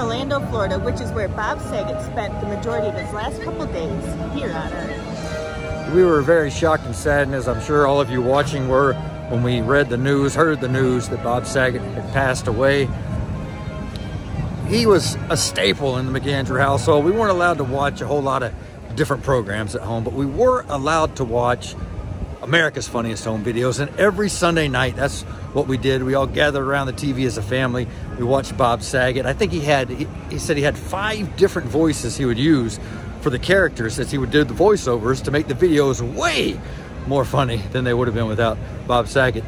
Orlando, Florida, which is where Bob Saget spent the majority of his last couple days here on Earth. We were very shocked and saddened, as I'm sure all of you watching were, when we read the news, heard the news that Bob Saget had passed away. He was a staple in the McAndrew household. We weren't allowed to watch a whole lot of different programs at home, but we were allowed to watch America's Funniest Home Videos, and every Sunday night, that's what we did. We all gathered around the TV as a family. We watched Bob Saget. I think he said he had 5 different voices he would use for the characters, as he would do the voiceovers to make the videos way more funny than they would have been without Bob Saget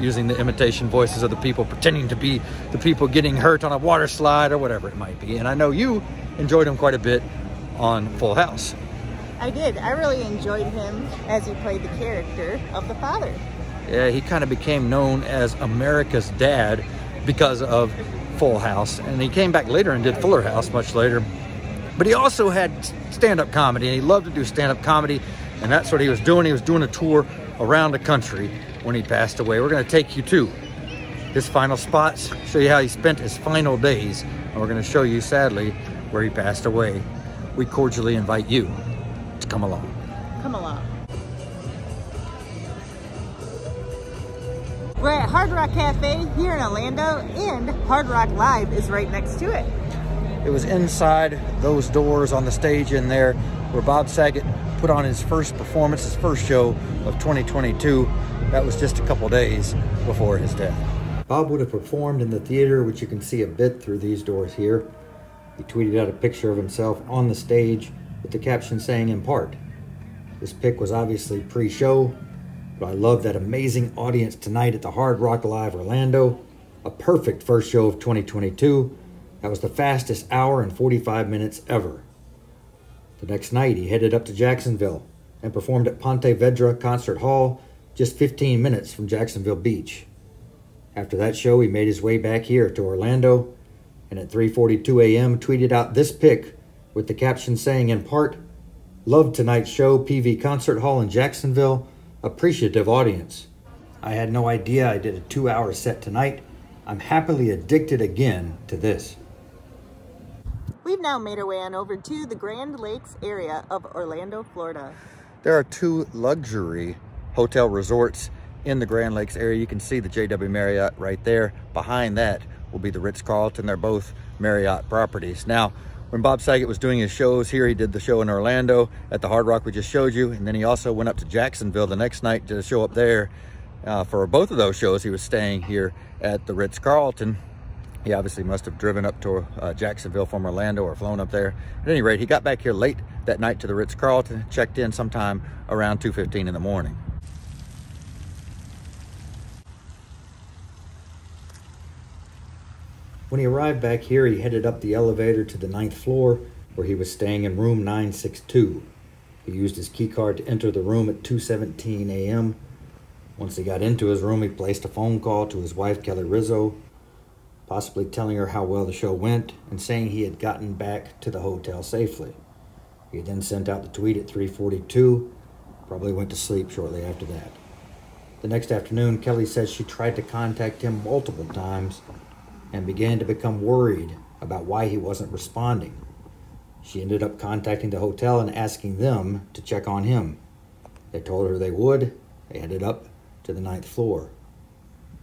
using the imitation voices of the people, pretending to be the people getting hurt on a water slide or whatever it might be. And I know you enjoyed him quite a bit on Full House. I did. I really enjoyed him as he played the character of the father. Yeah, he kind of became known as America's dad because of Full House. And he came back later and did Fuller House much later. But he also had stand-up comedy, and he loved to do stand-up comedy. And that's what he was doing. He was doing a tour around the country when he passed away. We're going to take you to his final spots, show you how he spent his final days, and we're going to show you, sadly, where he passed away. We cordially invite you to come along. Come along. We're at Hard Rock Cafe here in Orlando, and Hard Rock Live is right next to it. It was inside those doors on the stage in there where Bob Saget put on his first performance, his first show of 2022. That was just a couple days before his death. Bob would have performed in the theater, which you can see a bit through these doors here. He tweeted out a picture of himself on the stage with the caption saying, "In part." This pic was obviously pre-show, but I love that amazing audience tonight at the Hard Rock Live Orlando. A perfect first show of 2022. That was the fastest hour and 45 minutes ever. The next night, he headed up to Jacksonville and performed at Ponte Vedra Concert Hall, just 15 minutes from Jacksonville Beach. After that show, he made his way back here to Orlando, and at 3:42 a.m. tweeted out this pic with the caption saying, "In part, loved tonight's show, PV Concert Hall in Jacksonville, appreciative audience. I had no idea I did a 2-hour set tonight. I'm happily addicted again to this." We've now made our way on over to the Grande Lakes area of Orlando, Florida. There are 2 luxury hotel resorts in the Grande Lakes area. You can see the JW Marriott right there. Behind that will be the Ritz-Carlton. They're both Marriott properties. Now, when Bob Saget was doing his shows here, he did the show in Orlando at the Hard Rock we just showed you, and then he also went up to Jacksonville the next night to show up there. For both of those shows, he was staying here at the Ritz-Carlton. He obviously must have driven up to Jacksonville from Orlando or flown up there. At any rate, he got back here late that night to the Ritz-Carlton, checked in sometime around 2:15 in the morning. When he arrived back here, he headed up the elevator to the 9th floor, where he was staying in room 962. He used his key card to enter the room at 2:17 a.m. Once he got into his room, he placed a phone call to his wife, Kelly Rizzo, possibly telling her how well the show went and saying he had gotten back to the hotel safely. He then sent out the tweet at 3:42, probably went to sleep shortly after that. The next afternoon, Kelly says she tried to contact him multiple times and began to become worried about why he wasn't responding. She ended up contacting the hotel and asking them to check on him. They told her they would. They headed up to the 9th floor.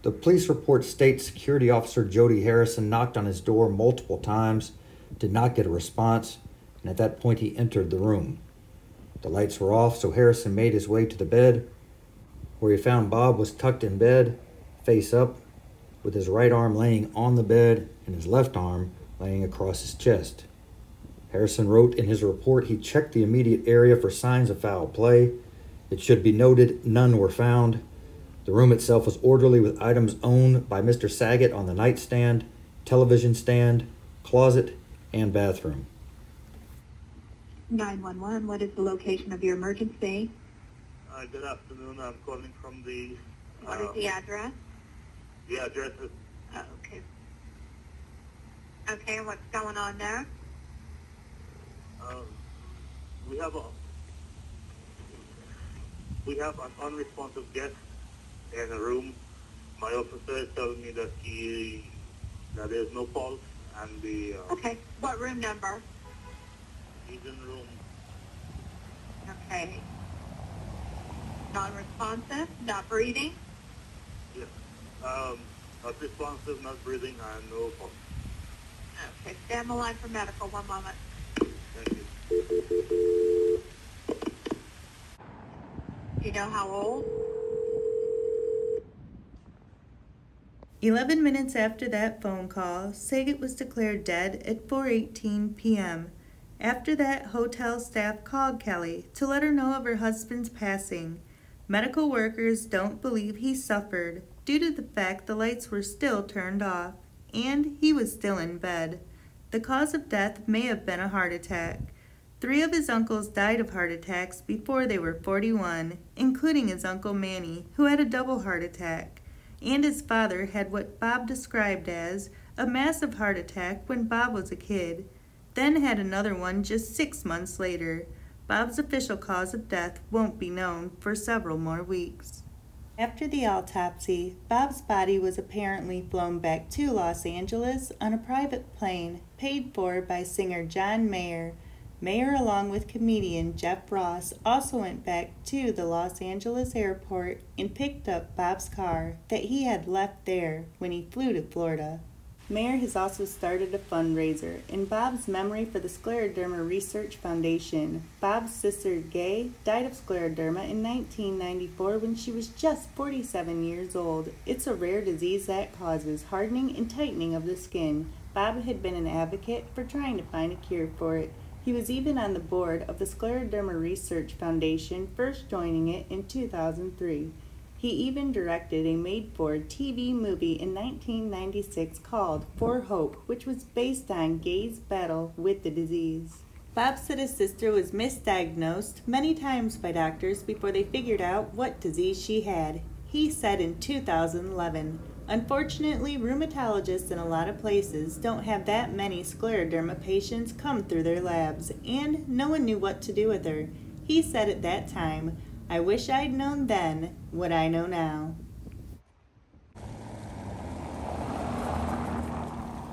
The police report states security officer Jody Harrison knocked on his door multiple times, did not get a response, and at that point he entered the room. The lights were off, so Harrison made his way to the bed, where he found Bob was tucked in bed, face up, with his right arm laying on the bed and his left arm laying across his chest. Harrison wrote in his report he checked the immediate area for signs of foul play. It should be noted none were found. The room itself was orderly with items owned by Mr. Saget on the nightstand, television stand, closet, and bathroom. 911, what is the location of your emergency? Good afternoon. I'm calling from the... What is the address? The address is... Oh, okay. Okay, what's going on there? We have an unresponsive guest in a room. My officer is telling me that there's no pulse and the Okay. What room number? he's in room. Okay. Non-responsive, not breathing? Yes. Not responsive, not breathing, and no pulse. Okay. Stay on the line for medical. One moment. Thank you. Do you know how old? 11 minutes after that phone call, Saget was declared dead at 4:18 p.m. After that, hotel staff called Kelly to let her know of her husband's passing. Medical workers don't believe he suffered due to the fact the lights were still turned off and he was still in bed. The cause of death may have been a heart attack. 3 of his uncles died of heart attacks before they were 41, including his Uncle Manny, who had a double heart attack. And his father had what Bob described as a massive heart attack when Bob was a kid, then had another one just 6 months later. Bob's official cause of death won't be known for several more weeks. After the autopsy, Bob's body was apparently flown back to Los Angeles on a private plane paid for by singer John Mayer. Mayer, along with comedian Jeff Ross, also went back to the Los Angeles airport and picked up Bob's car that he had left there when he flew to Florida. Mayer has also started a fundraiser in Bob's memory for the Scleroderma Research Foundation. Bob's sister, Gay, died of scleroderma in 1994 when she was just 47 years old. It's a rare disease that causes hardening and tightening of the skin. Bob had been an advocate for trying to find a cure for it. He was even on the board of the Scleroderma Research Foundation, first joining it in 2003. He even directed a made-for-TV movie in 1996 called For Hope, which was based on Gay's battle with the disease. Bob said his sister was misdiagnosed many times by doctors before they figured out what disease she had. He said in 2011, "Unfortunately, rheumatologists in a lot of places don't have that many scleroderma patients come through their labs, and no one knew what to do with her." He said at that time, "I wish I'd known then what I know now."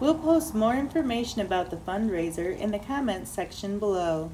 We'll post more information about the fundraiser in the comments section below.